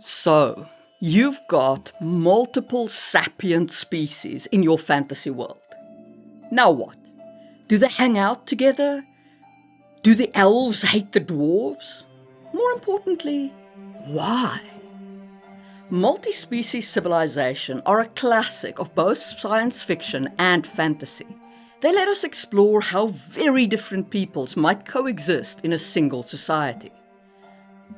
So, you've got multiple sapient species in your fantasy world. Now what? Do they hang out together? Do the elves hate the dwarves? More importantly, why? Multi-species civilization are a classic of both science fiction and fantasy. They let us explore how very different peoples might coexist in a single society.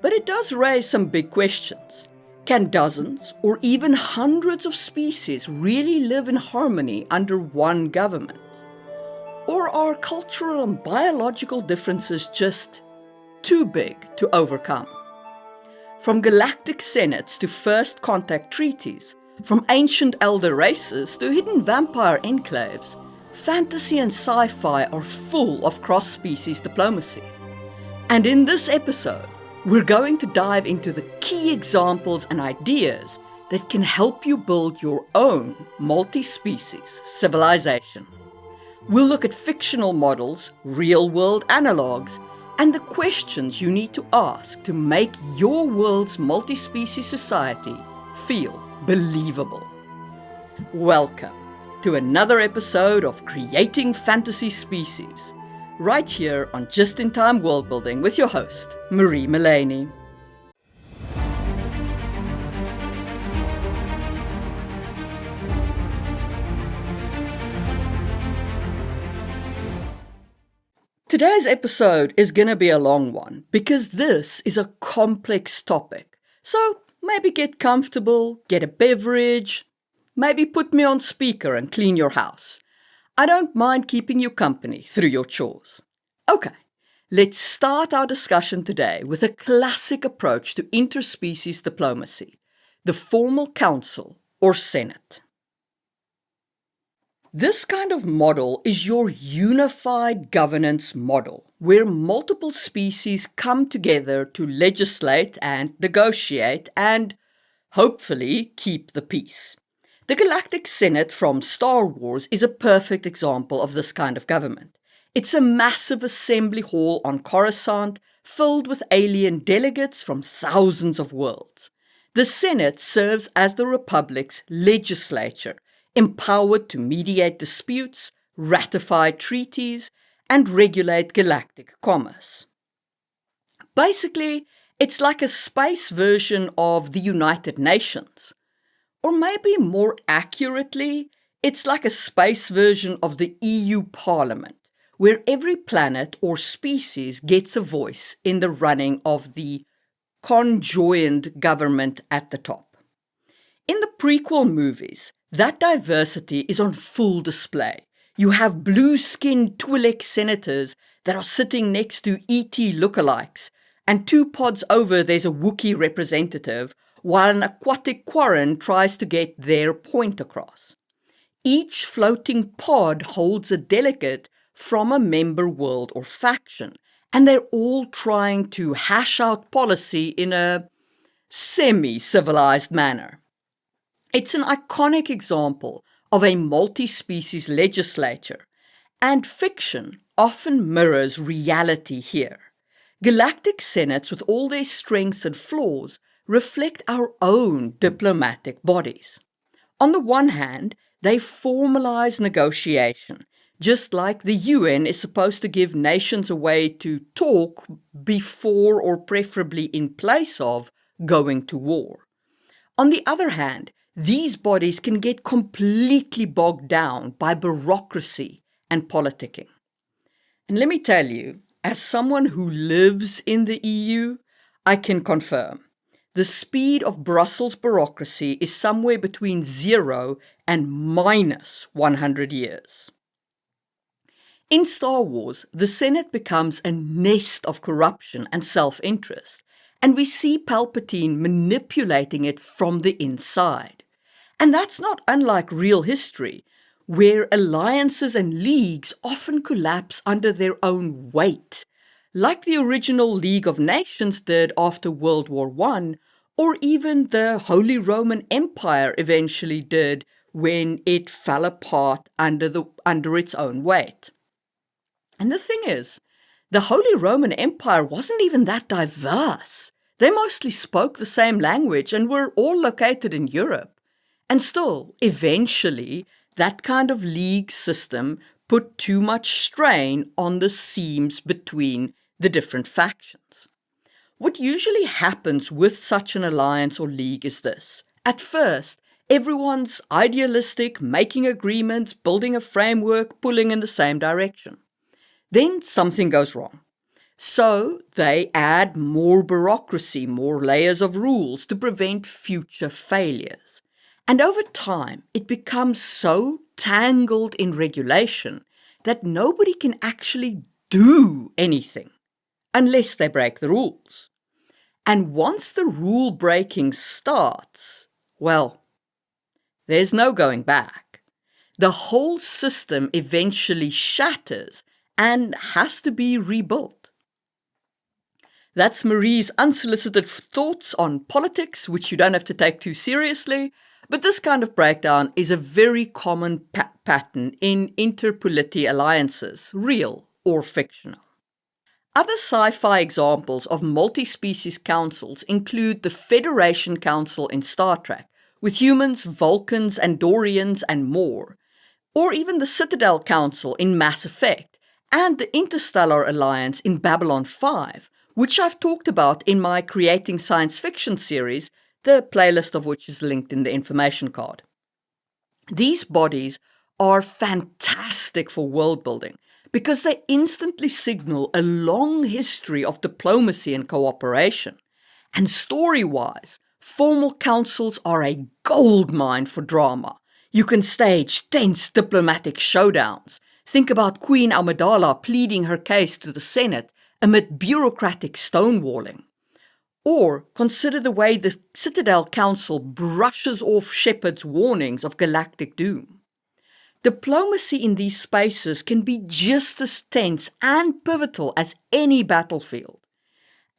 But it does raise some big questions. Can dozens or even hundreds of species really live in harmony under one government? Or are cultural and biological differences just too big to overcome? From galactic senates to first contact treaties, from ancient elder races to hidden vampire enclaves, fantasy and sci-fi are full of cross-species diplomacy. And in this episode, we're going to dive into the key examples and ideas that can help you build your own multi-species civilization. We'll look at fictional models, real-world analogues, and the questions you need to ask to make your world's multi-species society feel believable. Welcome to another episode of Creating Fantasy Species, right here on Just in Time Worldbuilding with your host, Marie Mullaney. Today's episode is going to be a long one because this is a complex topic. So maybe get comfortable, get a beverage, maybe put me on speaker and clean your house. I don't mind keeping you company through your chores. Okay, let's start our discussion today with a classic approach to interspecies diplomacy, the formal council or senate. This kind of model is your unified governance model, where multiple species come together to legislate and negotiate and, hopefully, keep the peace. The Galactic Senate from Star Wars is a perfect example of this kind of government. It's a massive assembly hall on Coruscant filled with alien delegates from thousands of worlds. The Senate serves as the Republic's legislature, empowered to mediate disputes, ratify treaties, and regulate galactic commerce. Basically, it's like a space version of the United Nations. Or maybe more accurately, it's like a space version of the EU Parliament, where every planet or species gets a voice in the running of the conjoined government at the top. In the prequel movies, that diversity is on full display. You have blue-skinned Twi'lek senators that are sitting next to ET lookalikes, and 2 pods over there's a Wookiee representative, while an aquatic Quarren tries to get their point across. Each floating pod holds a delegate from a member world or faction, and they're all trying to hash out policy in a semi-civilized manner. It's an iconic example of a multi-species legislature, and fiction often mirrors reality here. Galactic senates, with all their strengths and flaws, reflect our own diplomatic bodies. On the one hand, they formalize negotiation, just like the UN is supposed to give nations a way to talk before or preferably in place of going to war. On the other hand, these bodies can get completely bogged down by bureaucracy and politicking. And let me tell you, as someone who lives in the EU, I can confirm the speed of Brussels bureaucracy is somewhere between 0 and minus 100 years. In Star Wars, the Senate becomes a nest of corruption and self-interest, and we see Palpatine manipulating it from the inside. And that's not unlike real history, where alliances and leagues often collapse under their own weight, like the original League of Nations did after World War I, or even the Holy Roman Empire eventually did when it fell apart under its own weight. And the thing is, the Holy Roman Empire wasn't even that diverse. They mostly spoke the same language and were all located in Europe. And still, eventually, that kind of league system put too much strain on the seams between the different factions. What usually happens with such an alliance or league is this. At first, everyone's idealistic, making agreements, building a framework, pulling in the same direction. Then something goes wrong. So they add more bureaucracy, more layers of rules to prevent future failures. And over time, it becomes so tangled in regulation that nobody can actually do anything unless they break the rules. And once the rule breaking starts, well, there's no going back. The whole system eventually shatters and has to be rebuilt. That's Marie's unsolicited thoughts on politics, which you don't have to take too seriously, but this kind of breakdown is a very common pattern in interpolity alliances, real or fictional. Other sci-fi examples of multi-species councils include the Federation Council in Star Trek, with humans, Vulcans, Andorians, and more, or even the Citadel Council in Mass Effect, and the Interstellar Alliance in Babylon 5, which I've talked about in my Creating Science Fiction series, the playlist of which is linked in the information card. These bodies are fantastic for world building because they instantly signal a long history of diplomacy and cooperation. And story-wise, formal councils are a goldmine for drama. You can stage tense diplomatic showdowns. Think about Queen Amidala pleading her case to the Senate amid bureaucratic stonewalling. Or consider the way the Citadel Council brushes off Shepard's warnings of galactic doom. Diplomacy in these spaces can be just as tense and pivotal as any battlefield.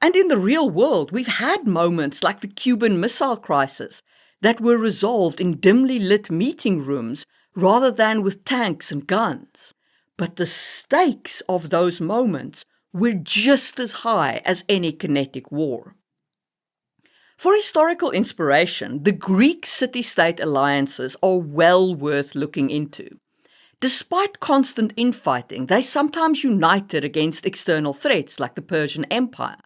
And in the real world, we've had moments like the Cuban Missile Crisis that were resolved in dimly lit meeting rooms rather than with tanks and guns. But the stakes of those moments were just as high as any kinetic war. For historical inspiration, the Greek city-state alliances are well worth looking into. Despite constant infighting, they sometimes united against external threats like the Persian Empire.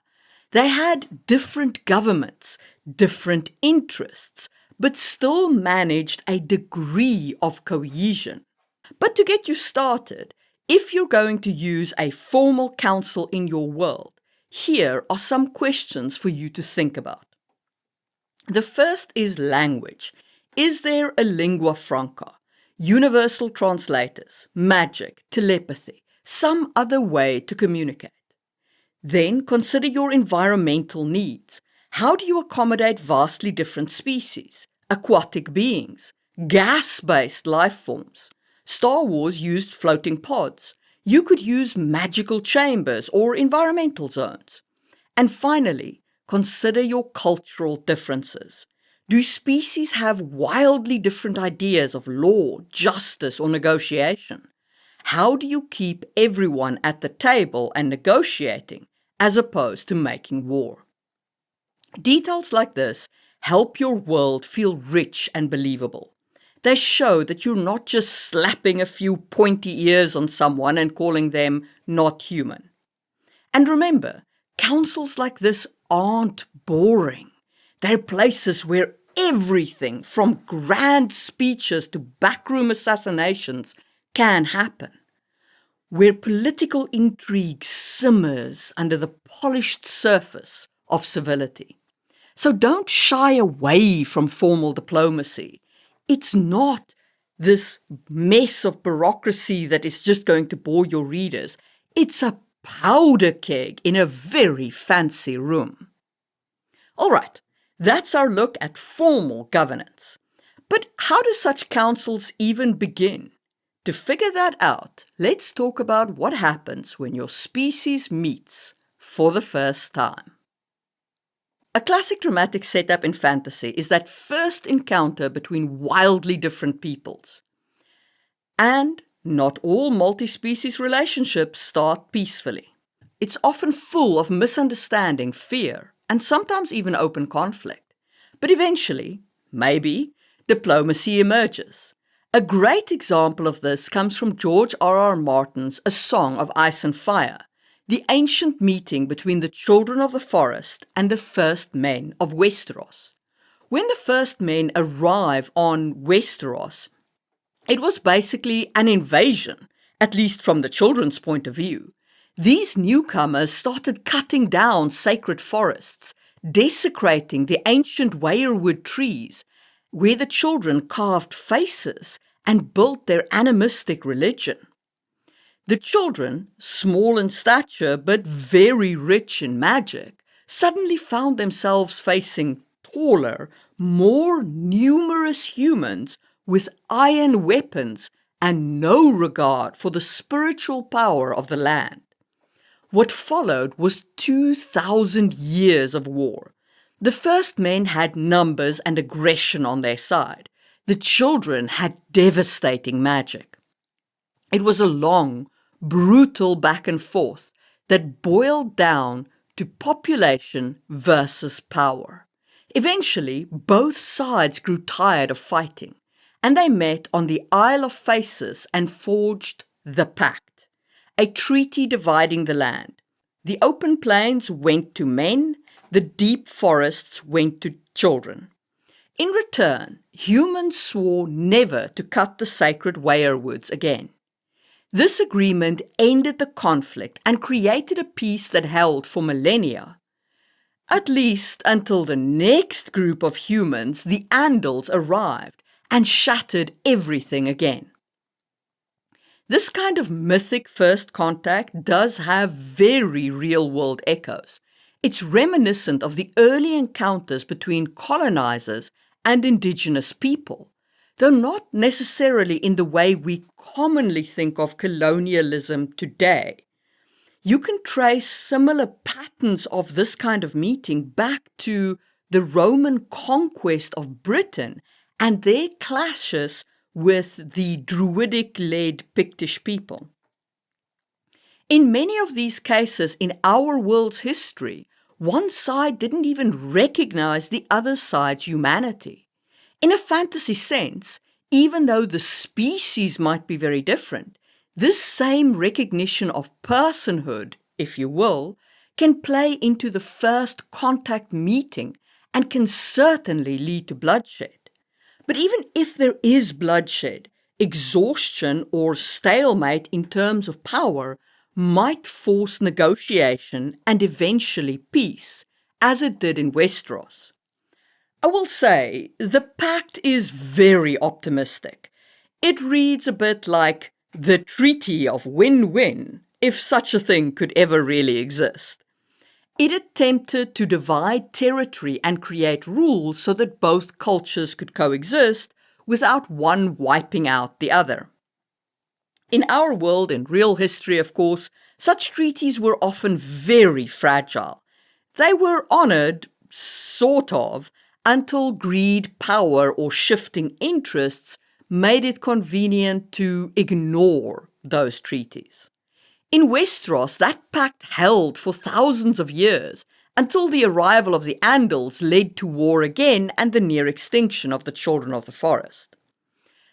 They had different governments, different interests, but still managed a degree of cohesion. But to get you started, if you're going to use a formal council in your world, here are some questions for you to think about. The first is language. Is there a lingua franca, universal translators, magic, telepathy, some other way to communicate? Then consider your environmental needs. How do you accommodate vastly different species, aquatic beings, gas-based life forms? Star Wars used floating pods. You could use magical chambers or environmental zones. And finally, consider your cultural differences. Do species have wildly different ideas of law, justice, or negotiation? How do you keep everyone at the table and negotiating, as opposed to making war? Details like this help your world feel rich and believable. They show that you're not just slapping a few pointy ears on someone and calling them not human. And remember, councils like this aren't boring. They're places where everything from grand speeches to backroom assassinations can happen, where political intrigue simmers under the polished surface of civility. So don't shy away from formal diplomacy. It's not this mess of bureaucracy that is just going to bore your readers. It's a powder keg in a very fancy room. All right, that's our look at formal governance. But how do such councils even begin? To figure that out, let's talk about what happens when your species meets for the first time. A classic dramatic setup in fantasy is that first encounter between wildly different peoples. And not all multi-species relationships start peacefully. It's often full of misunderstanding, fear, and sometimes even open conflict. But eventually, maybe, diplomacy emerges. A great example of this comes from George R.R. Martin's A Song of Ice and Fire, the ancient meeting between the children of the forest and the first men of Westeros. When the first men arrive on Westeros, it was basically an invasion, at least from the children's point of view. These newcomers started cutting down sacred forests, desecrating the ancient weirwood trees, where the children carved faces and built their animistic religion. The children, small in stature but very rich in magic, suddenly found themselves facing taller, more numerous humans with iron weapons and no regard for the spiritual power of the land. What followed was 2,000 years of war. The first men had numbers and aggression on their side. The children had devastating magic. It was a long, brutal back and forth that boiled down to population versus power. Eventually, both sides grew tired of fighting, and they met on the Isle of Faces and forged the Pact, a treaty dividing the land. The open plains went to men, the deep forests went to children. In return, humans swore never to cut the sacred weirwoods again. This agreement ended the conflict and created a peace that held for millennia. At least until the next group of humans, the Andals, arrived and shattered everything again. This kind of mythic first contact does have very real-world echoes. It's reminiscent of the early encounters between colonizers and indigenous people, though not necessarily in the way we commonly think of colonialism today. You can trace similar patterns of this kind of meeting back to the Roman conquest of Britain and their clashes with the Druidic-led Pictish people. In many of these cases in our world's history, one side didn't even recognize the other side's humanity. In a fantasy sense, even though the species might be very different, this same recognition of personhood, if you will, can play into the first contact meeting and can certainly lead to bloodshed. But even if there is bloodshed, exhaustion or stalemate in terms of power might force negotiation and eventually peace, as it did in Westeros. I will say, the pact is very optimistic. It reads a bit like the treaty of win-win, if such a thing could ever really exist. It attempted to divide territory and create rules so that both cultures could coexist without one wiping out the other. In our world, in real history, of course, such treaties were often very fragile. They were honored, sort of, until greed, power, or shifting interests made it convenient to ignore those treaties. In Westeros, that pact held for thousands of years, until the arrival of the Andals led to war again and the near extinction of the Children of the Forest.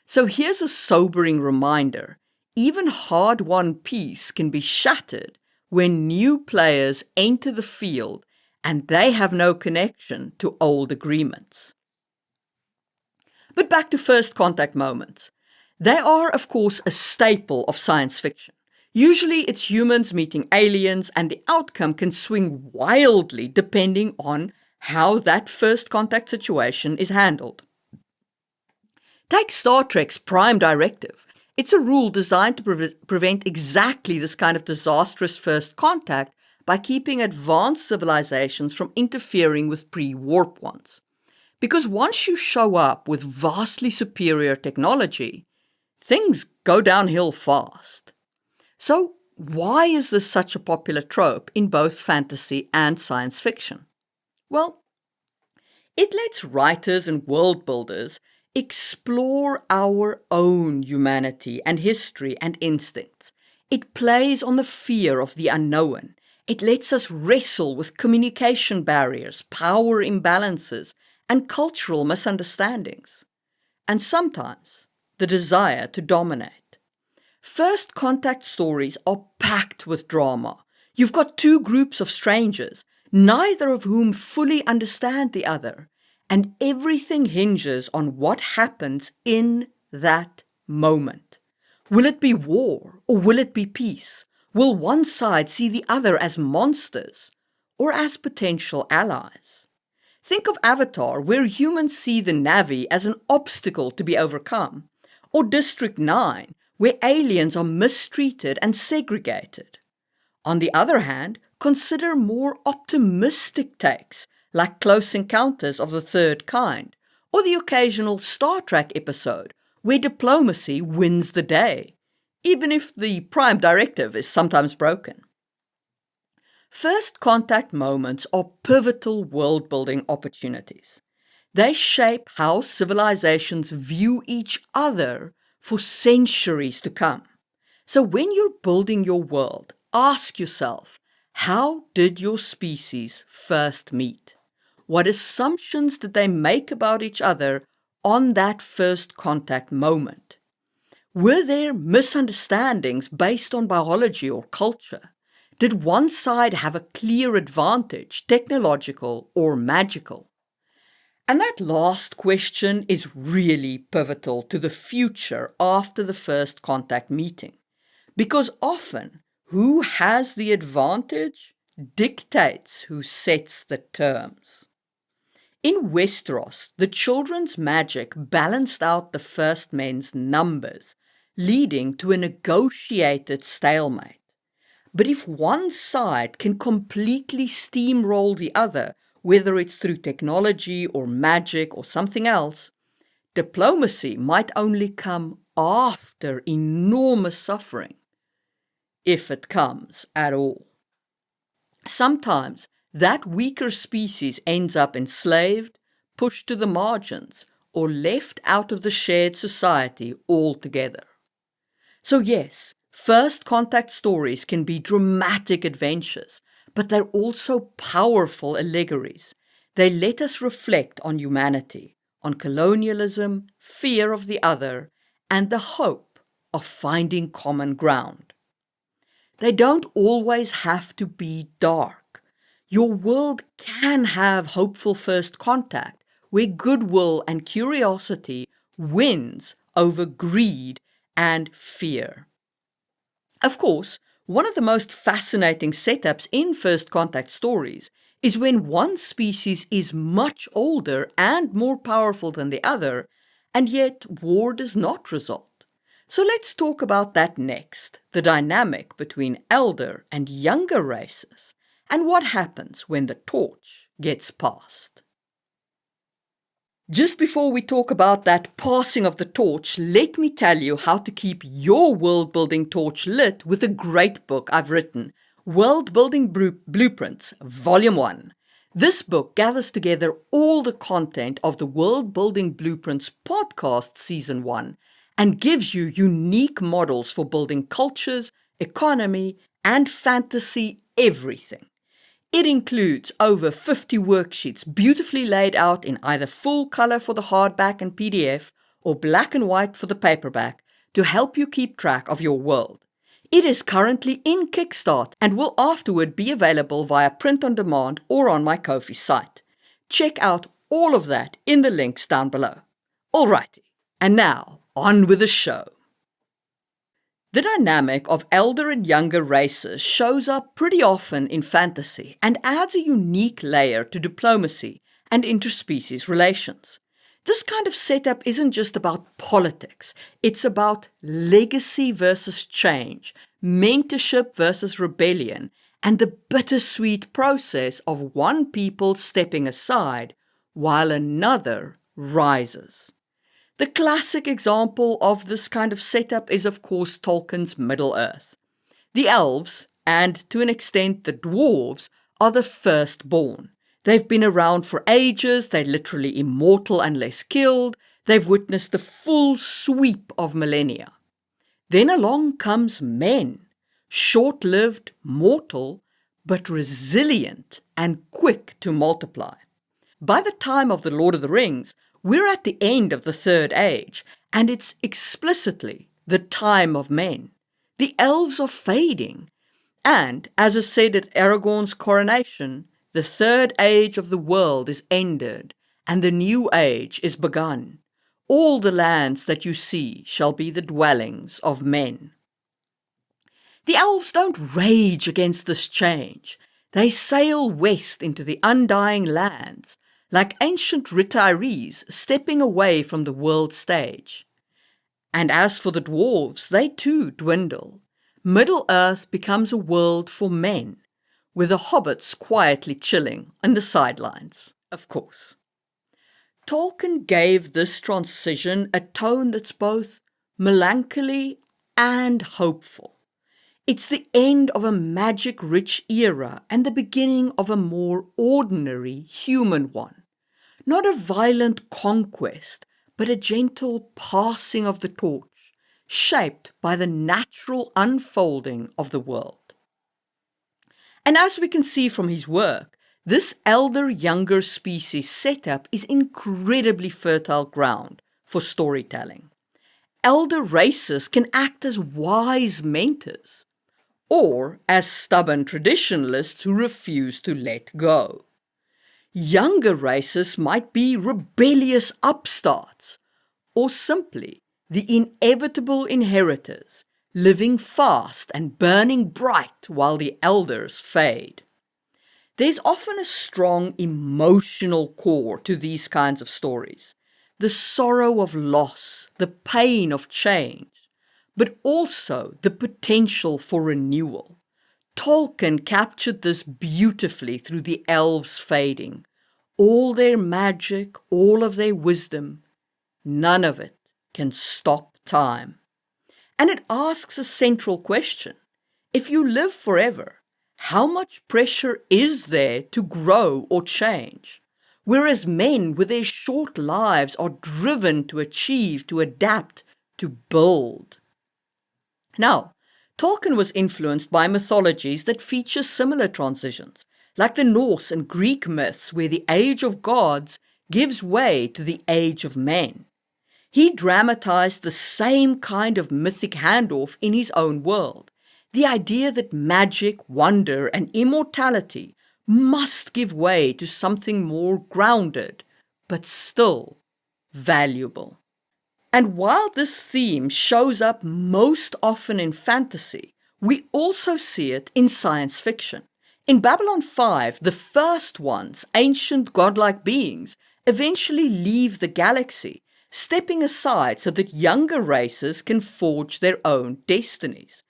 So here's a sobering reminder. Even hard-won peace can be shattered when new players enter the field and they have no connection to old agreements. But back to first contact moments. They are, of course, a staple of science fiction. Usually it's humans meeting aliens, and the outcome can swing wildly depending on how that first contact situation is handled. Take Star Trek's Prime Directive. It's a rule designed to prevent exactly this kind of disastrous first contact by keeping advanced civilizations from interfering with pre-warp ones. Because once you show up with vastly superior technology, things go downhill fast. So why is this such a popular trope in both fantasy and science fiction? Well, it lets writers and world builders explore our own humanity and history and instincts. It plays on the fear of the unknown. It lets us wrestle with communication barriers, power imbalances, and cultural misunderstandings, and sometimes the desire to dominate. First contact stories are packed with drama. You've got two groups of strangers, neither of whom fully understand the other, and everything hinges on what happens in that moment. Will it be war or will it be peace? Will one side see the other as monsters or as potential allies? Think of Avatar, where humans see the Na'vi as an obstacle to be overcome, or District 9, where aliens are mistreated and segregated. On the other hand, consider more optimistic takes, like Close Encounters of the Third Kind, or the occasional Star Trek episode, where diplomacy wins the day, even if the prime directive is sometimes broken. First contact moments are pivotal world-building opportunities. They shape how civilizations view each other for centuries to come. So when you're building your world, ask yourself, how did your species first meet? What assumptions did they make about each other on that first contact moment? Were there misunderstandings based on biology or culture? Did one side have a clear advantage, technological or magical? And that last question is really pivotal to the future after the first contact meeting, because often who has the advantage dictates who sets the terms. In Westeros, the children's magic balanced out the first men's numbers, leading to a negotiated stalemate. But if one side can completely steamroll the other, whether it's through technology or magic or something else, diplomacy might only come after enormous suffering, if it comes at all. Sometimes that weaker species ends up enslaved, pushed to the margins, or left out of the shared society altogether. So yes, first contact stories can be dramatic adventures, but they're also powerful allegories. They let us reflect on humanity, on colonialism, fear of the other, and the hope of finding common ground. They don't always have to be dark. Your world can have hopeful first contact, where goodwill and curiosity wins over greed and fear. Of course, one of the most fascinating setups in first contact stories is when one species is much older and more powerful than the other, and yet war does not result. So let's talk about that next, the dynamic between elder and younger races, and what happens when the torch gets passed. Just before we talk about that passing of the torch, let me tell you how to keep your world-building torch lit with a great book I've written, Worldbuilding Blueprints, Volume 1. This book gathers together all the content of the Worldbuilding Blueprints podcast Season 1 and gives you unique models for building cultures, economy, and fantasy everything. It includes over 50 worksheets beautifully laid out in either full color for the hardback and PDF or black and white for the paperback to help you keep track of your world. It is currently in Kickstart and will afterward be available via print on demand or on my Ko-fi site. Check out all of that in the links down below. Alrighty, and now on with the show. The dynamic of elder and younger races shows up pretty often in fantasy and adds a unique layer to diplomacy and interspecies relations. This kind of setup isn't just about politics, it's about legacy versus change, mentorship versus rebellion, and the bittersweet process of one people stepping aside while another rises. The classic example of this kind of setup is, of course, Tolkien's Middle-earth. The elves, and to an extent the dwarves, are the firstborn. They've been around for ages, they're literally immortal unless killed, they've witnessed the full sweep of millennia. Then along comes men, short-lived, mortal, but resilient and quick to multiply. By the time of The Lord of the Rings, we're at the end of the Third Age, and it's explicitly the time of men. The elves are fading, and, as is said at Aragorn's coronation, the Third Age of the world is ended, and the new age is begun. All the lands that you see shall be the dwellings of men. The elves don't rage against this change. They sail west into the undying lands, like ancient retirees stepping away from the world stage. And as for the dwarves, they too dwindle. Middle-earth becomes a world for men, with the hobbits quietly chilling on the sidelines, of course. Tolkien gave this transition a tone that's both melancholy and hopeful. It's the end of a magic-rich era and the beginning of a more ordinary human one. Not a violent conquest, but a gentle passing of the torch, shaped by the natural unfolding of the world. And as we can see from his work, this elder-younger species setup is incredibly fertile ground for storytelling. Elder races can act as wise mentors, or as stubborn traditionalists who refuse to let go. Younger races might be rebellious upstarts, or simply the inevitable inheritors, living fast and burning bright while the elders fade. There's often a strong emotional core to these kinds of stories, the sorrow of loss, the pain of change, but also the potential for renewal. Tolkien captured this beautifully through the elves fading. All their magic, all of their wisdom, none of it can stop time. And it asks a central question. If you live forever, how much pressure is there to grow or change? Whereas men with their short lives are driven to achieve, to adapt, to build. Now, Tolkien was influenced by mythologies that feature similar transitions, like the Norse and Greek myths where the age of gods gives way to the age of men. He dramatized the same kind of mythic handoff in his own world. The idea that magic, wonder, and immortality must give way to something more grounded, but still valuable. And while this theme shows up most often in fantasy, we also see it in science fiction. In Babylon 5, the first ones, ancient godlike beings, eventually leave the galaxy, stepping aside so that younger races can forge their own destinies.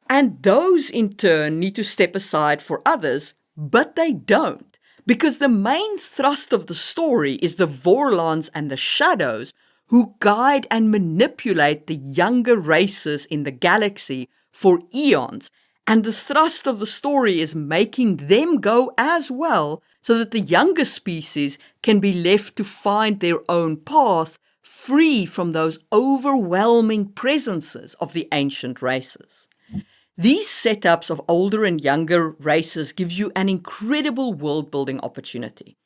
And those in turn need to step aside for others, but they don't, because the main thrust of the story is the Vorlons and the Shadows who guide and manipulate the younger races in the galaxy for eons, and the thrust of the story is making them go as well so that the younger species can be left to find their own path, free from those overwhelming presences of the ancient races. These setups of older and younger races gives you an incredible world-building opportunity.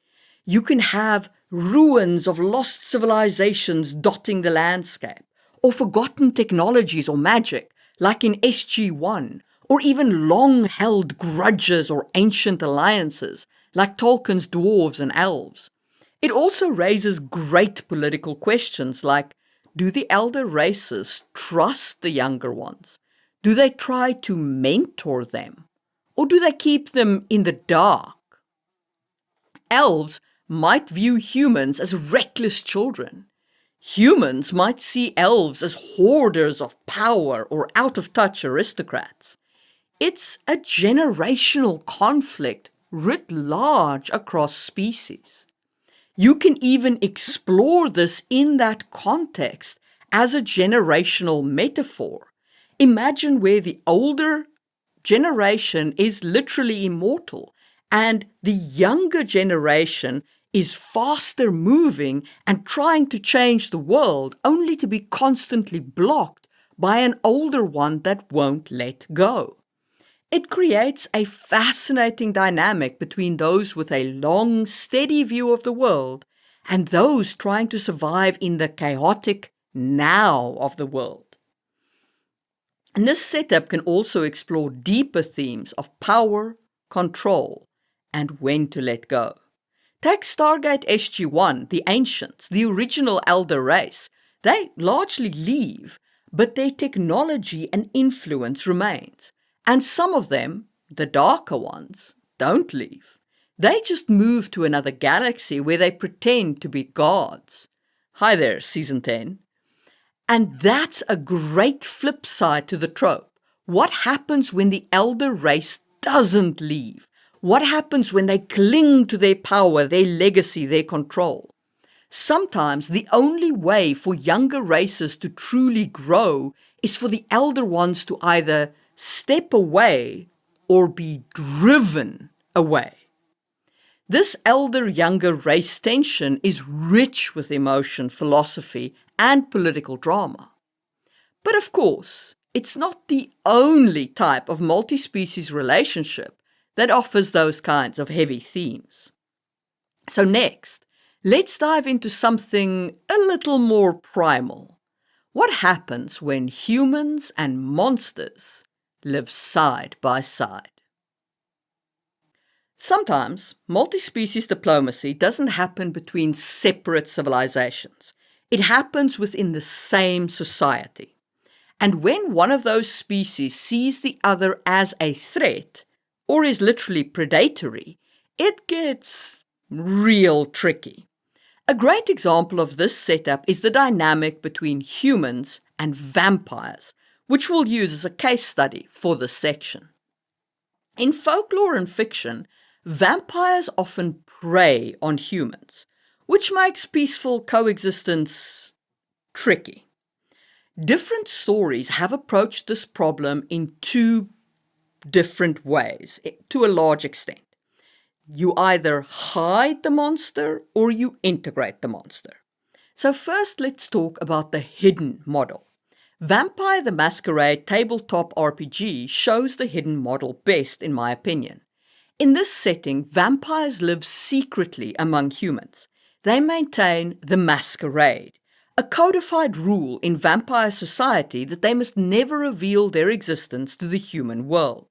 You can have ruins of lost civilizations dotting the landscape, or forgotten technologies or magic, like in SG-1, or even long-held grudges or ancient alliances, like Tolkien's dwarves and elves. It also raises great political questions like, do the elder races trust the younger ones? Do they try to mentor them? Or do they keep them in the dark? Elves might view humans as reckless children. Humans might see elves as hoarders of power or out-of-touch aristocrats. It's a generational conflict writ large across species. You can even explore this in that context as a generational metaphor. Imagine where the older generation is literally immortal and the younger generation is faster moving and trying to change the world, only to be constantly blocked by an older one that won't let go. It creates a fascinating dynamic between those with a long, steady view of the world and those trying to survive in the chaotic now of the world. And this setup can also explore deeper themes of power, control, and when to let go. Take Stargate SG-1, the Ancients, the original Elder race. They largely leave, but their technology and influence remains. And some of them, the darker ones, don't leave. They just move to another galaxy where they pretend to be gods. Hi there, Season 10. And that's a great flip side to the trope. What happens when the Elder race doesn't leave? What happens when they cling to their power, their legacy, their control? Sometimes the only way for younger races to truly grow is for the elder ones to either step away or be driven away. This elder-younger race tension is rich with emotion, philosophy, and political drama. But of course, it's not the only type of multi-species relationship that offers those kinds of heavy themes. So next, let's dive into something a little more primal. What happens when humans and monsters live side by side? Sometimes, multi-species diplomacy doesn't happen between separate civilizations. It happens within the same society. And when one of those species sees the other as a threat, or is literally predatory, it gets real tricky. A great example of this setup is the dynamic between humans and vampires, which we'll use as a case study for this section. In folklore and fiction, vampires often prey on humans, which makes peaceful coexistence tricky. Different stories have approached this problem in two different ways, to a large extent. You either hide the monster or you integrate the monster. So first let's talk about the hidden model. Vampire the Masquerade tabletop RPG shows the hidden model best, in my opinion. In this setting, vampires live secretly among humans. They maintain the masquerade, a codified rule in vampire society that they must never reveal their existence to the human world.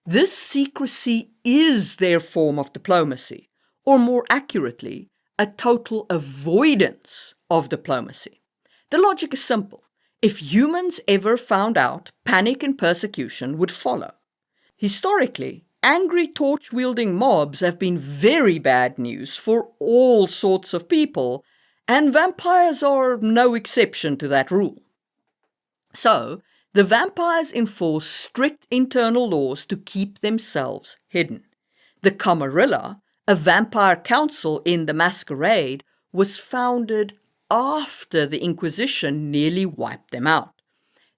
This secrecy is their form of diplomacy, or more accurately, a total avoidance of diplomacy. The logic is simple. If humans ever found out, panic and persecution would follow. Historically, angry torch-wielding mobs have been very bad news for all sorts of people, and vampires are no exception to that rule. So, the vampires enforce strict internal laws to keep themselves hidden. The Camarilla, a vampire council in the Masquerade, was founded after the Inquisition nearly wiped them out.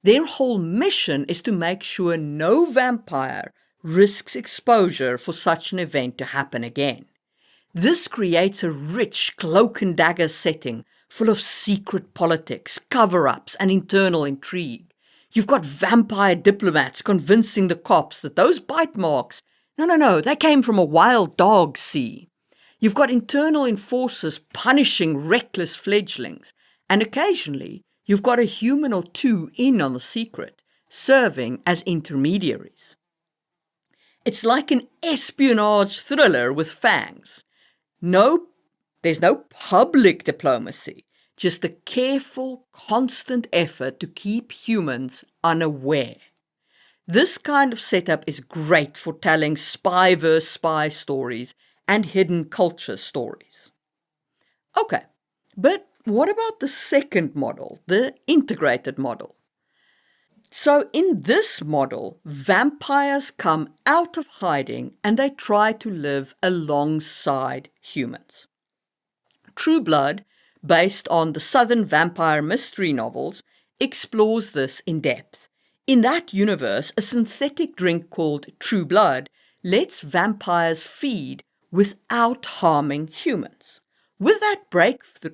Their whole mission is to make sure no vampire risks exposure for such an event to happen again. This creates a rich cloak and dagger setting full of secret politics, cover-ups, and internal intrigue. You've got vampire diplomats convincing the cops that those bite marks, no, they came from a wild dog, see. You've got internal enforcers punishing reckless fledglings, and occasionally you've got a human or two in on the secret, serving as intermediaries. It's like an espionage thriller with fangs. There's no public diplomacy, just a careful, constant effort to keep humans unaware. This kind of setup is great for telling spy versus spy stories and hidden culture stories. Okay, but what about the second model, the integrated model? So in this model, vampires come out of hiding and they try to live alongside humans. True Blood, based on the Southern vampire mystery novels, explores this in depth. In that universe, a synthetic drink called True Blood lets vampires feed without harming humans. With that breakthrough,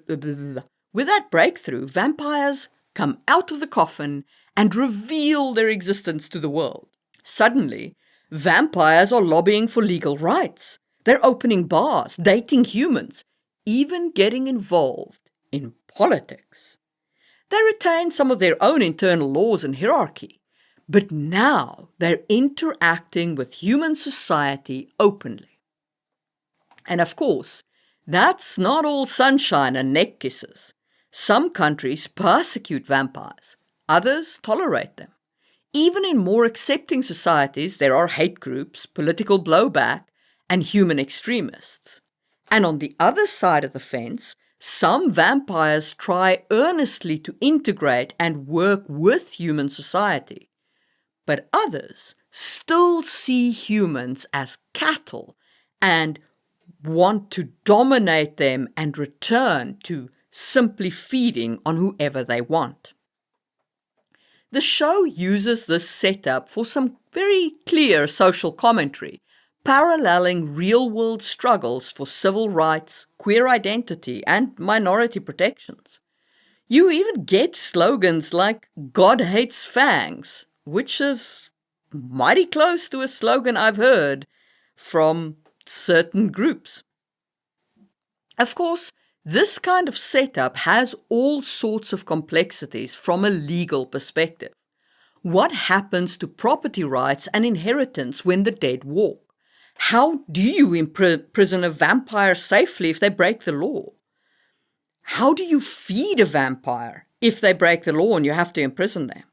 vampires come out of the coffin and reveal their existence to the world. Suddenly, Vampires are lobbying for legal rights. They're opening bars, dating humans, even getting involved in politics. They retain some of their own internal laws and hierarchy, but now they're interacting with human society openly. And of course, that's not all sunshine and neck kisses. Some countries persecute vampires, others tolerate them. Even in more accepting societies, there are hate groups, political blowback, and human extremists. And on the other side of the fence, some vampires try earnestly to integrate and work with human society. But others still see humans as cattle and want to dominate them and return to simply feeding on whoever they want. The show uses this setup for some very clear social commentary, paralleling real-world struggles for civil rights, queer identity, and minority protections. You even get slogans like "God hates fangs," which is mighty close to a slogan I've heard from certain groups. Of course, this kind of setup has all sorts of complexities from a legal perspective. What happens to property rights and inheritance when the dead walk? How do you imprison a vampire safely if they break the law? How do you feed a vampire if they break the law and you have to imprison them?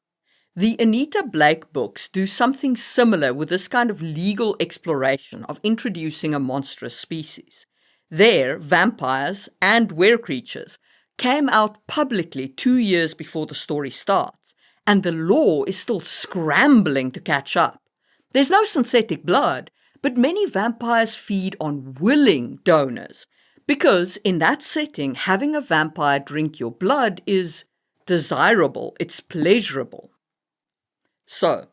The Anita Blake books do something similar with this kind of legal exploration of introducing a monstrous species. There, vampires and were-creatures came out publicly 2 years before the story starts, and the law is still scrambling to catch up. There's no synthetic blood, but many vampires feed on willing donors, because in that setting, having a vampire drink your blood is desirable, it's pleasurable. So,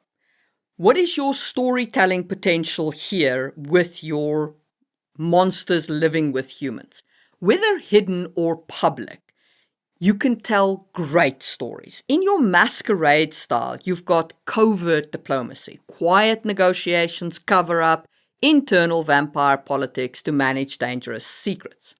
what is your storytelling potential here with your monsters living with humans? Whether hidden or public, you can tell great stories. In your masquerade style, you've got covert diplomacy, quiet negotiations, cover-up, internal vampire politics to manage dangerous secrets.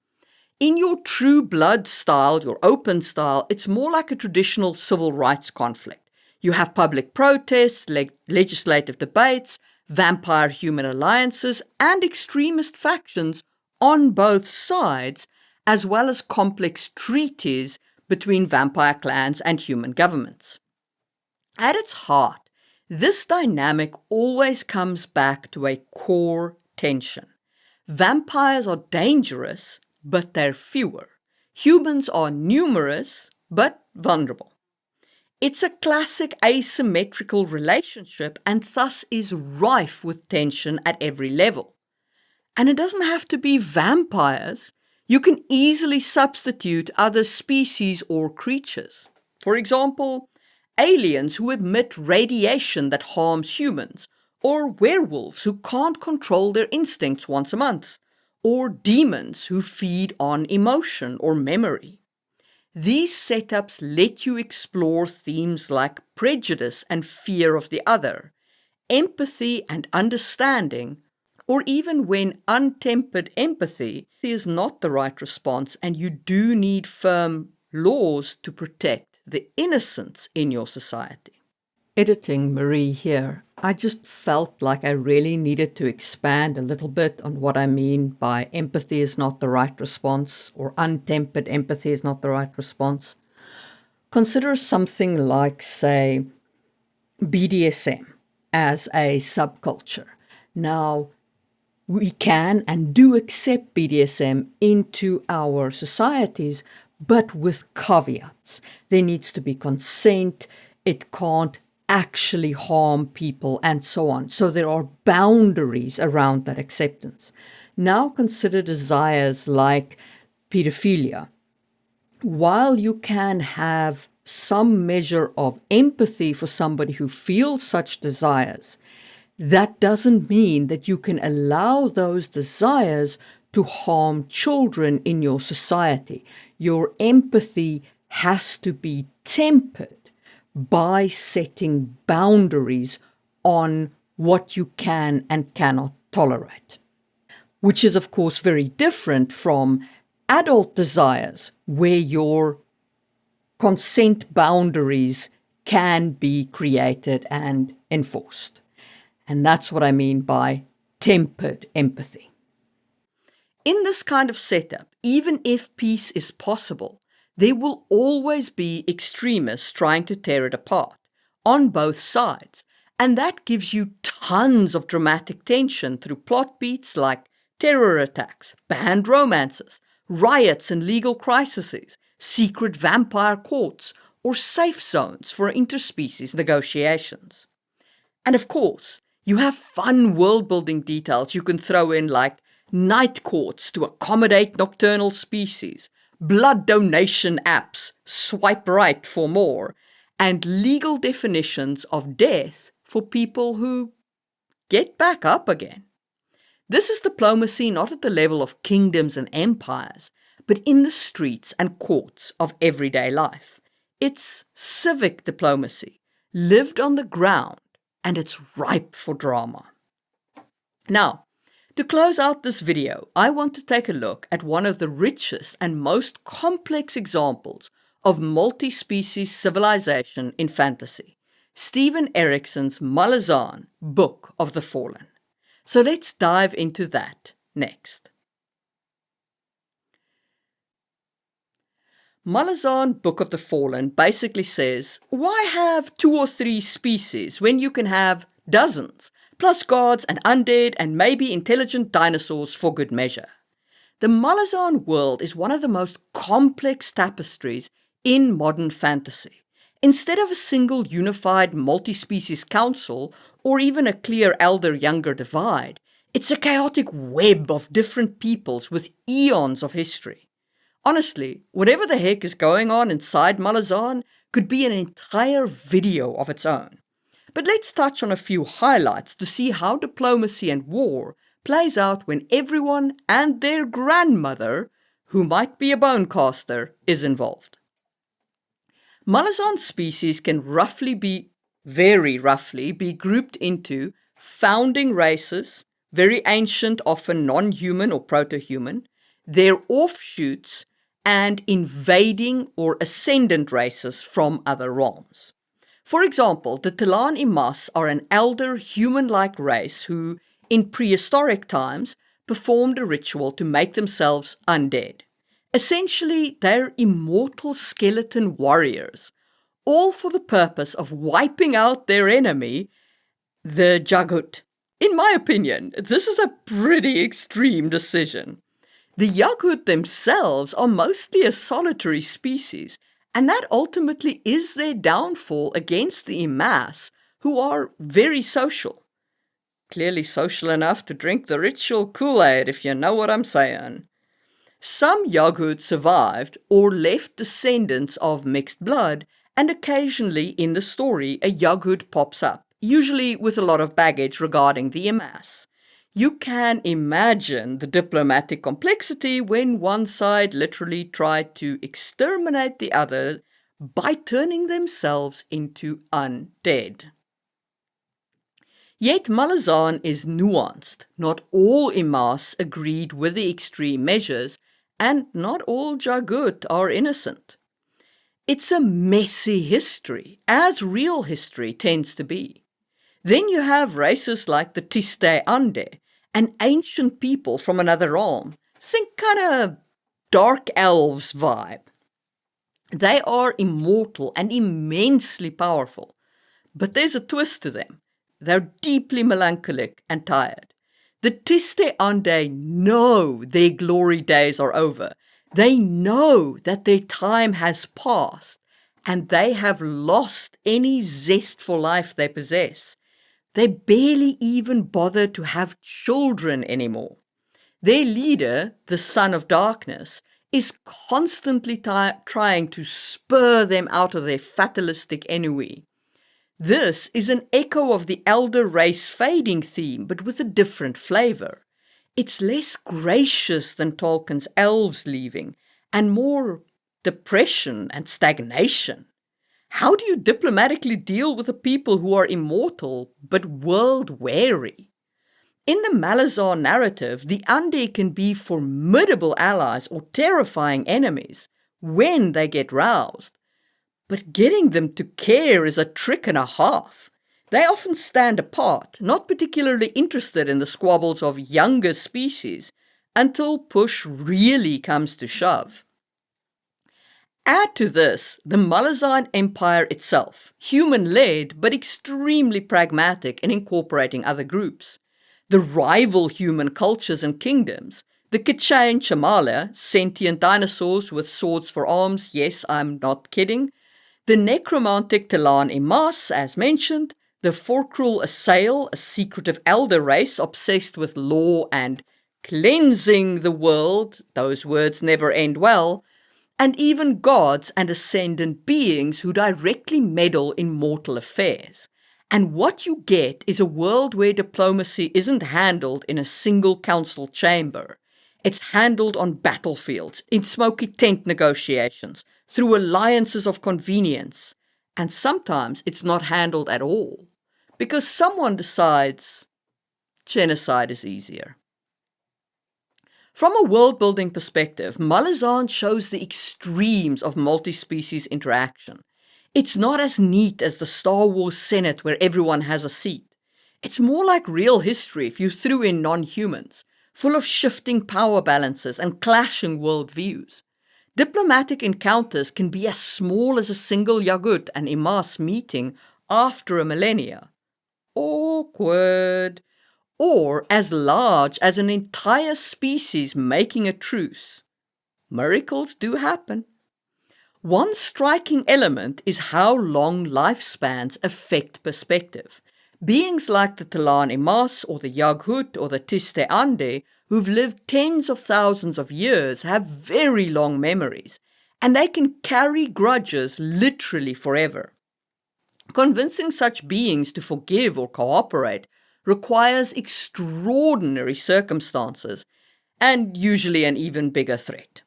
In your true blood style, your open style, it's more like a traditional civil rights conflict. You have public protests, legislative debates, vampire-human alliances, and extremist factions on both sides, as well as complex treaties between vampire clans and human governments. At its heart, this dynamic always comes back to a core tension. Vampires are dangerous, but they're fewer. Humans are numerous, but vulnerable. It's a classic asymmetrical relationship and thus is rife with tension at every level. And it doesn't have to be vampires. You can easily substitute other species or creatures. For example, aliens who emit radiation that harms humans, or werewolves who can't control their instincts once a month, or demons who feed on emotion or memory. These setups let you explore themes like prejudice and fear of the other, empathy and understanding, or even when untempered empathy is not the right response and you do need firm laws to protect the innocents in your society. Editing Marie here. I just felt like I really needed to expand a little bit on what I mean by empathy is not the right response or untempered empathy is not the right response. Consider something like, say, BDSM as a subculture. Now, we can and do accept BDSM into our societies, but with caveats. There needs to be consent, it can't actually harm people, and so on. So there are boundaries around that acceptance. Now consider desires like pedophilia. While you can have some measure of empathy for somebody who feels such desires, that doesn't mean that you can allow those desires to harm children in your society. Your empathy has to be tempered by setting boundaries on what you can and cannot tolerate, which is, of course, very different from adult desires where your consent boundaries can be created and enforced. And that's what I mean by tempered empathy. In this kind of setup, even if peace is possible, there will always be extremists trying to tear it apart on both sides. And that gives you tons of dramatic tension through plot beats like terror attacks, banned romances, riots and legal crises, secret vampire courts, or safe zones for interspecies negotiations. And of course, you have fun world-building details you can throw in like night courts to accommodate nocturnal species, blood donation apps, swipe right for more, and legal definitions of death for people who get back up again. This is diplomacy not at the level of kingdoms and empires, but in the streets and courts of everyday life. It's civic diplomacy, lived on the ground, and it's ripe for drama. Now, to close out this video, I want to take a look at one of the richest and most complex examples of multi-species civilization in fantasy, Steven Erikson's Malazan Book of the Fallen. So let's dive into that next. Malazan Book of the Fallen basically says, why have 2 or 3 species when you can have dozens, plus gods and undead and maybe intelligent dinosaurs for good measure? The Malazan world is one of the most complex tapestries in modern fantasy. Instead of a single unified multi-species council or even a clear elder-younger divide, it's a chaotic web of different peoples with eons of history. Honestly, whatever the heck is going on inside Malazan could be an entire video of its own. But let's touch on a few highlights to see how diplomacy and war plays out when everyone and their grandmother, who might be a bonecaster, is involved. Malazan species can very roughly be grouped into founding races, very ancient, often non-human or proto-human, their offshoots, and invading or ascendant races from other realms. For example, the Tilan Imas are an elder human-like race who, in prehistoric times, performed a ritual to make themselves undead. Essentially, they're immortal skeleton warriors, all for the purpose of wiping out their enemy, the Jaghut. In my opinion, this is a pretty extreme decision. The Jaghut themselves are mostly a solitary species, and that ultimately is their downfall against the Imas, who are very social. Clearly social enough to drink the ritual Kool-Aid, if you know what I'm saying. Some Jaghut survived or left descendants of mixed blood, and occasionally in the story a Jaghut pops up, usually with a lot of baggage regarding the Imas. You can imagine the diplomatic complexity when one side literally tried to exterminate the other by turning themselves into undead. Yet Malazan is nuanced. Not all Imas agreed with the extreme measures, and not all Jaghut are innocent. It's a messy history, as real history tends to be. Then you have races like the Tiste Ande, an ancient people from another realm. Think kind of dark elves vibe. They are immortal and immensely powerful, but there's a twist to them. They're deeply melancholic and tired. The Tiste Ande know their glory days are over. They know that their time has passed, and they have lost any zest for life they possess. They barely even bother to have children anymore. Their leader, the Son of Darkness, is constantly trying to spur them out of their fatalistic ennui. This is an echo of the elder race fading theme, but with a different flavor. It's less gracious than Tolkien's elves leaving, and more depression and stagnation. How do you diplomatically deal with a people who are immortal but world-weary? In the Malazan narrative, the undead can be formidable allies or terrifying enemies when they get roused. But getting them to care is a trick and a half. They often stand apart, not particularly interested in the squabbles of younger species, until push really comes to shove. Add to this the Malazan Empire itself, human-led but extremely pragmatic in incorporating other groups. The rival human cultures and kingdoms, the K'che and Chamala, sentient dinosaurs with swords for arms, yes, I'm not kidding, the necromantic Talan Imas, as mentioned, the Forkrul Assail, a secretive elder race obsessed with law and cleansing the world, those words never end well, and even gods and ascendant beings who directly meddle in mortal affairs. And what you get is a world where diplomacy isn't handled in a single council chamber. It's handled on battlefields, in smoky tent negotiations, through alliances of convenience. And sometimes it's not handled at all, because someone decides genocide is easier. From a world-building perspective, Malazan shows the extremes of multi-species interaction. It's not as neat as the Star Wars Senate where everyone has a seat. It's more like real history if you threw in non-humans, full of shifting power balances and clashing worldviews. Diplomatic encounters can be as small as a single Yagut and Imas meeting after a millennia. Awkward. Or as large as an entire species making a truce. Miracles do happen. One striking element is how long lifespans affect perspective. Beings like the Talan Imas or the Yaghut or the Tiste Ande, who've lived tens of thousands of years, have very long memories, and they can carry grudges literally forever. Convincing such beings to forgive or cooperate requires extraordinary circumstances and usually an even bigger threat.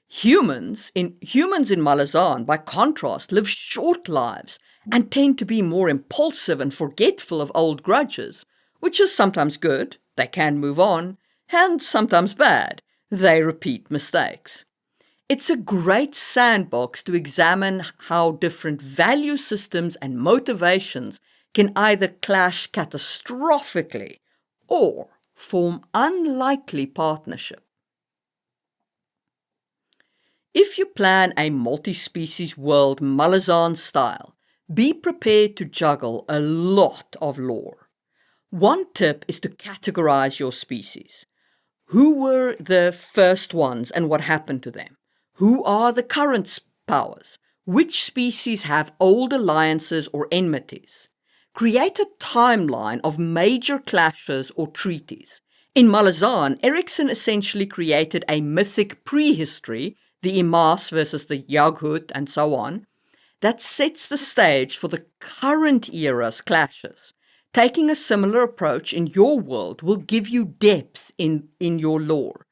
Humans in Malazan, by contrast, live short lives and tend to be more impulsive and forgetful of old grudges, which is sometimes good, they can move on, and sometimes bad, they repeat mistakes. It's a great sandbox to examine how different value systems and motivations can either clash catastrophically or form unlikely partnership. If you plan a multi-species world Malazan style, be prepared to juggle a lot of lore. One tip is to categorize your species. Who were the first ones and what happened to them? Who are the current powers? Which species have old alliances or enmities? Create a timeline of major clashes or treaties. In Malazan, Erikson essentially created a mythic prehistory, the Imas versus the Yaghut and so on, that sets the stage for the current era's clashes. Taking a similar approach in your world will give you depth in your lore.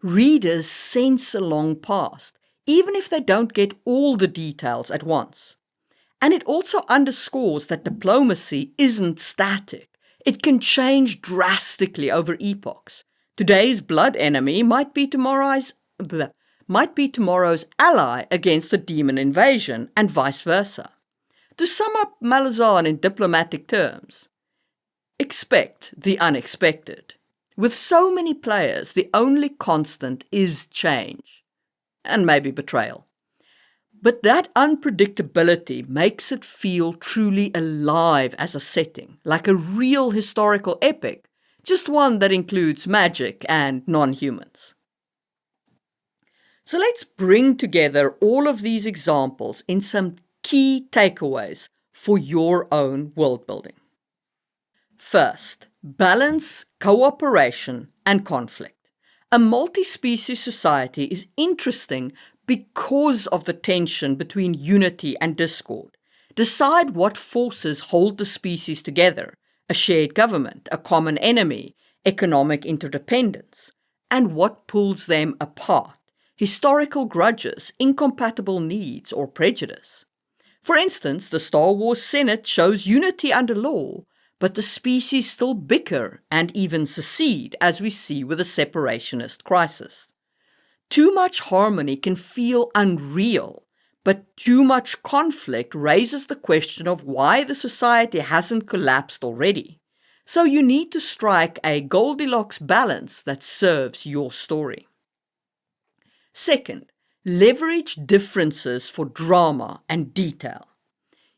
Readers sense a long past, even if they don't get all the details at once. And it also underscores that diplomacy isn't static. It can change drastically over epochs. Today's blood enemy might be tomorrow's ally against a demon invasion, and vice versa. To sum up Malazan in diplomatic terms, expect the unexpected. With so many players, the only constant is change, and maybe betrayal. But that unpredictability makes it feel truly alive as a setting, like a real historical epic, just one that includes magic and non-humans. So let's bring together all of these examples in some key takeaways for your own world building. First, balance cooperation and conflict. A multi-species society is interesting because of the tension between unity and discord. Decide what forces hold the species together: a shared government, a common enemy, economic interdependence, and what pulls them apart: historical grudges, incompatible needs, or prejudice. For instance, the Star Wars Senate shows unity under law, but the species still bicker and even secede, as we see with the separationist crisis. Too much harmony can feel unreal, but too much conflict raises the question of why the society hasn't collapsed already. So you need to strike a Goldilocks balance that serves your story. Second, leverage differences for drama and detail.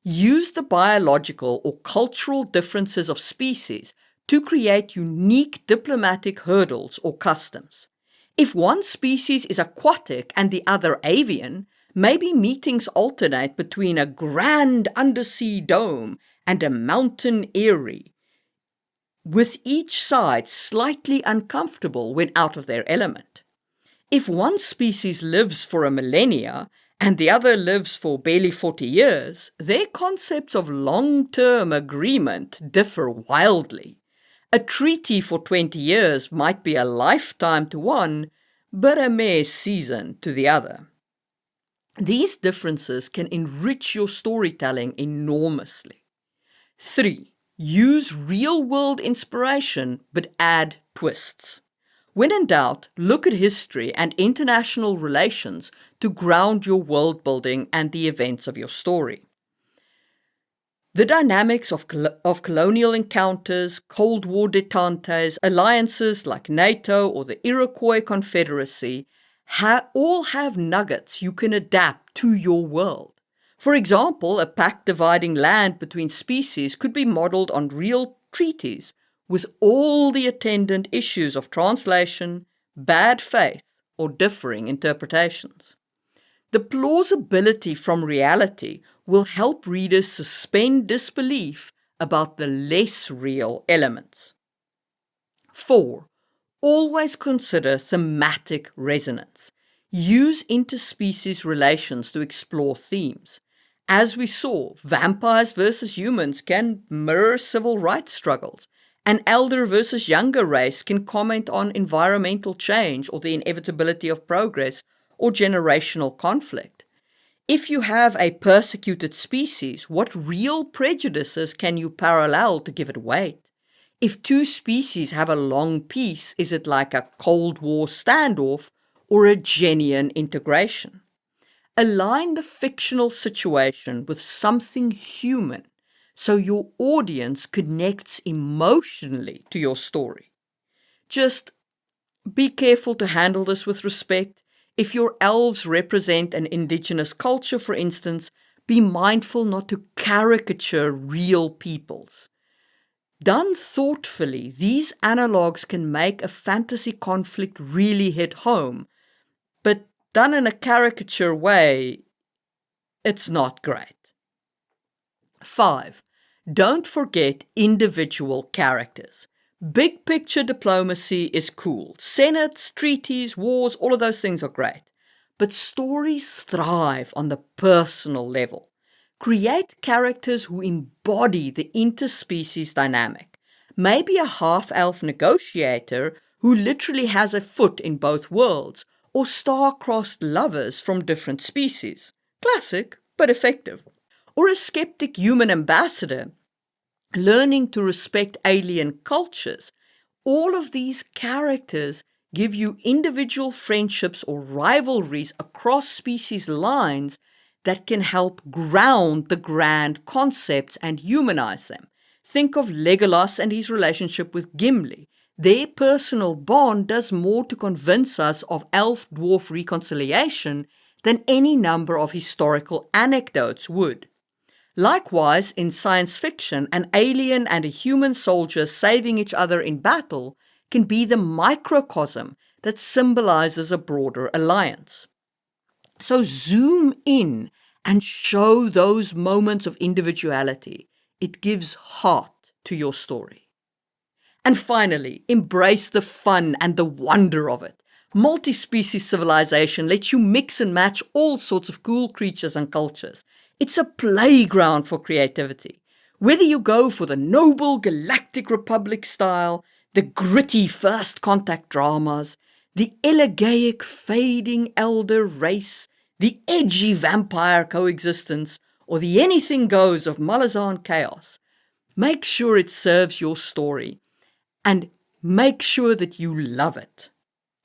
Use the biological or cultural differences of species to create unique diplomatic hurdles or customs. If one species is aquatic and the other avian, maybe meetings alternate between a grand undersea dome and a mountain eyrie, with each side slightly uncomfortable when out of their element. If one species lives for a millennia and the other lives for barely 40 years, their concepts of long-term agreement differ wildly. A treaty for 20 years might be a lifetime to one, but a mere season to the other. These differences can enrich your storytelling enormously. 3. Use real-world inspiration, but add twists. When in doubt, look at history and international relations to ground your world building and the events of your story. The dynamics of colonial encounters, Cold War détentés, alliances like NATO or the Iroquois Confederacy all have nuggets you can adapt to your world. For example, a pact dividing land between species could be modeled on real treaties with all the attendant issues of translation, bad faith, or differing interpretations. The plausibility from reality will help readers suspend disbelief about the less real elements. 4. Always consider thematic resonance. Use interspecies relations to explore themes. As we saw, vampires versus humans can mirror civil rights struggles. An elder versus younger race can comment on environmental change or the inevitability of progress or generational conflict. If you have a persecuted species, what real prejudices can you parallel to give it weight? If two species have a long peace, is it like a Cold War standoff or a genuine integration? Align the fictional situation with something human so your audience connects emotionally to your story. Just be careful to handle this with respect. If your elves represent an indigenous culture, for instance, be mindful not to caricature real peoples. Done thoughtfully, these analogues can make a fantasy conflict really hit home, but done in a caricature way, it's not great. 5. Don't forget individual characters. Big picture diplomacy is cool. Senates, treaties, wars, all of those things are great. But stories thrive on the personal level. Create characters who embody the interspecies dynamic. Maybe a half-elf negotiator who literally has a foot in both worlds, or star-crossed lovers from different species. Classic, but effective. Or a skeptic human ambassador learning to respect alien cultures. All of these characters give you individual friendships or rivalries across species lines that can help ground the grand concepts and humanize them. Think of Legolas and his relationship with Gimli. Their personal bond does more to convince us of elf-dwarf reconciliation than any number of historical anecdotes would. Likewise, in science fiction, an alien and a human soldier saving each other in battle can be the microcosm that symbolizes a broader alliance. So zoom in and show those moments of individuality. It gives heart to your story. And finally, embrace the fun and the wonder of it. Multi-species civilization lets you mix and match all sorts of cool creatures and cultures. It's a playground for creativity. Whether you go for the noble Galactic Republic style, the gritty first contact dramas, the elegaic fading elder race, the edgy vampire coexistence, or the anything goes of Malazan chaos, make sure it serves your story and make sure that you love it.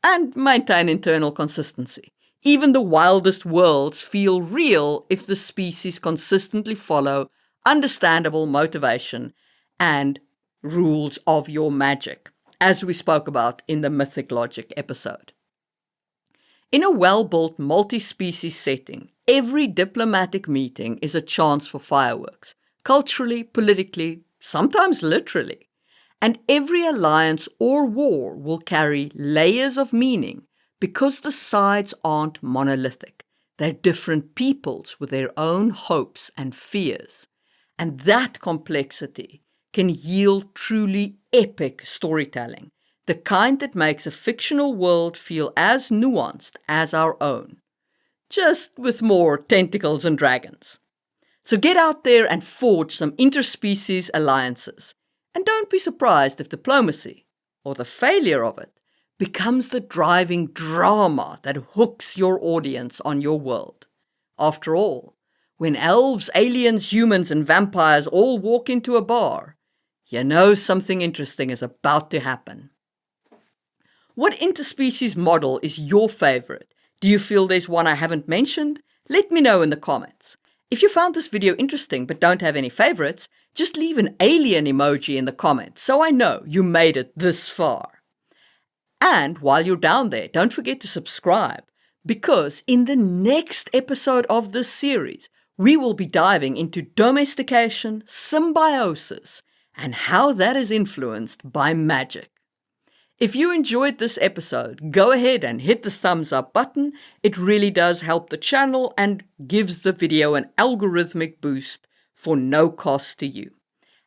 And maintain internal consistency. Even the wildest worlds feel real if the species consistently follow understandable motivation and rules of your magic, as we spoke about in the Mythic Logic episode. In a well-built multi-species setting, every diplomatic meeting is a chance for fireworks, culturally, politically, sometimes literally. And every alliance or war will carry layers of meaning because the sides aren't monolithic. They're different peoples with their own hopes and fears. And that complexity can yield truly epic storytelling, the kind that makes a fictional world feel as nuanced as our own, just with more tentacles and dragons. So get out there and forge some interspecies alliances. And don't be surprised if diplomacy, or the failure of it, becomes the driving drama that hooks your audience on your world. After all, when elves, aliens, humans, and vampires all walk into a bar, you know something interesting is about to happen. What interspecies model is your favorite? Do you feel there's one I haven't mentioned? Let me know in the comments. If you found this video interesting but don't have any favorites, just leave an alien emoji in the comments so I know you made it this far. And while you're down there, don't forget to subscribe, because in the next episode of this series, we will be diving into domestication, symbiosis, and how that is influenced by magic. If you enjoyed this episode, go ahead and hit the thumbs up button. It really does help the channel and gives the video an algorithmic boost for no cost to you.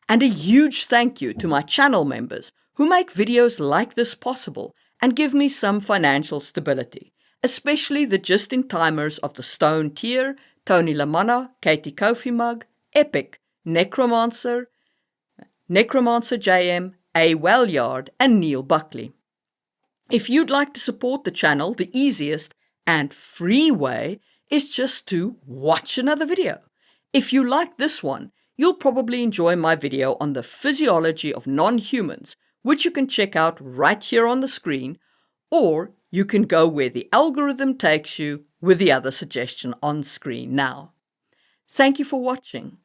And a huge thank you to my channel members who make videos like this possible and give me some financial stability, especially the just-in-timers of the Stone tier, Tony Lamanna, Katie Kofi Mug, Epic, Necromancer JM, A. Wellyard, and Neil Buckley. If you'd like to support the channel, the easiest and free way is just to watch another video. If you like this one, you'll probably enjoy my video on the physiology of non-humans, which you can check out right here on the screen, or you can go where the algorithm takes you with the other suggestion on screen now. Thank you for watching.